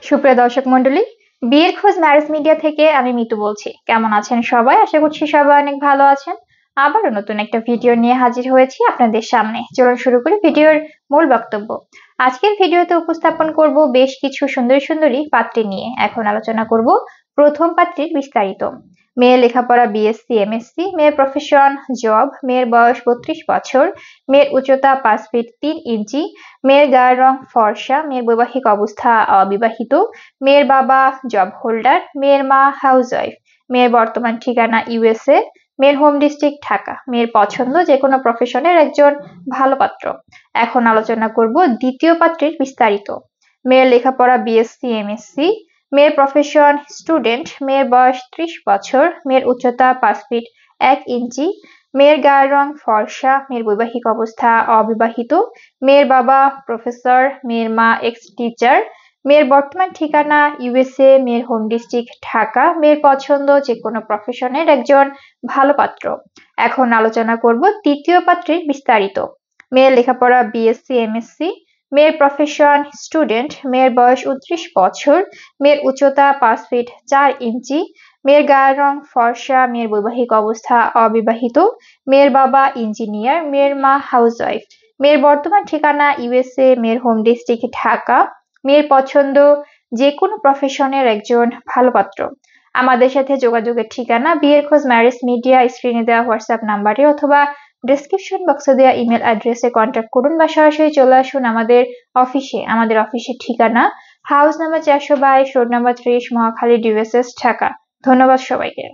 সুপ্রিয় দর্শক মণ্ডলী, বিয়ের খোঁজ ম্যারেজ মিডিয়া থেকে আমি মিতু বলছি। কেমন আছেন সবাই? আশা করছি সবাই অনেক ভালো আছেন। আবারও নতুন একটা ভিডিও নিয়ে হাজির হয়েছি আপনাদের সামনে। চলুন শুরু করি ভিডিওর মূল বক্তব্য। আজকের ভিডিওতে উপস্থাপন করব বেশ কিছু সুন্দরী সুন্দরী পাত্রী নিয়ে। এখন আলোচনা করব প্রথম পাত্রীর বিস্তারিত। মেয়ের লেখাপড়া বিএসসি এমএসসি, মেয়ের প্রফেশন জব, মেয়ের বয়স 32 বছর, মেয়ের উচ্চতা 5 ফিট 3 ইঞ্চি, মেয়ের গায়ের রং ফর্সা, মেয়ের বৈবাহিক অবস্থা অবিবাহিত, মেয়ের বাবা জব হোল্ডার, মেয়ের মা হাউসওয়াইফ, মেয়ের বর্তমান ঠিকানা ইউএসএ, মেয়ের হোম ডিস্ট্রিক্ট ঢাকা, মেয়ের পছন্দ যে কোনো প্রফেশনের একজন ভালো পাত্র। এখন আলোচনা করব দ্বিতীয় পাত্রীর বিস্তারিত। মেয়ের লেখাপড়া বিএসসি এমএসসি, মেয়ের প্রফেশন স্টুডেন্ট, মেয়ের বয়স 30 বছর, মেয়ের উচ্চতা 5 ফিট 1 ইঞ্চি, মেয়ের গায়ের রং ফর্সা, মেয়ের বৈবাহিক অবস্থা অবিবাহিত, মেয়ের বাবা প্রফেসর, মেয়ের মা এক্স টিচার, মেয়ের বর্তমান ঠিকানা ইউএসএ, মেয়ের হোম ডিস্ট্রিক্ট ঢাকা, মেয়ের পছন্দ যে কোনো প্রফেশনের একজন ভালো পাত্র। এখন আলোচনা করব তৃতীয় পাত্রীর বিস্তারিত। মেয়ের লেখাপড়া বিএসসি এমএসসি, মেয়ের প্রফেশন স্টুডেন্ট, মেয়ের বয়স 29 বছর, মেয়ের উচ্চতা 5 ফিট 4 ইঞ্চি, মেয়ের গায়ের রং ফর্সা, মেয়ের বৈবাহিক অবস্থা অবিবাহিত, মেয়ের বাবা ইঞ্জিনিয়ার, মেয়ের মা হাউসওয়াইফ, মেয়ের বর্তমান ঠিকানা ইউএসএ, মেয়ের হোম ডিস্ট্রিক্ট ঢাকা, মেয়ের পছন্দ যে কোনো প্রফেশনের একজন ভালো পাত্র। আমাদের সাথে যোগাযোগের ঠিকানা বিয়ের খোঁজ ম্যারেজ মিডিয়া, স্ক্রিনে দেওয়া হোয়াটসঅ্যাপ নাম্বারে অথবা ডেসক্রিপশন বক্সে দেওয়া ইমেল অ্যাড্রেসে কন্ট্যাক্ট করুন বা সরাসরি চলে আসুন আমাদের অফিসে। আমাদের অফিসের ঠিকানা house number 422, road number 30, Mohakhali, DVSS, Dhaka. ধন্যবাদ সবাইকে।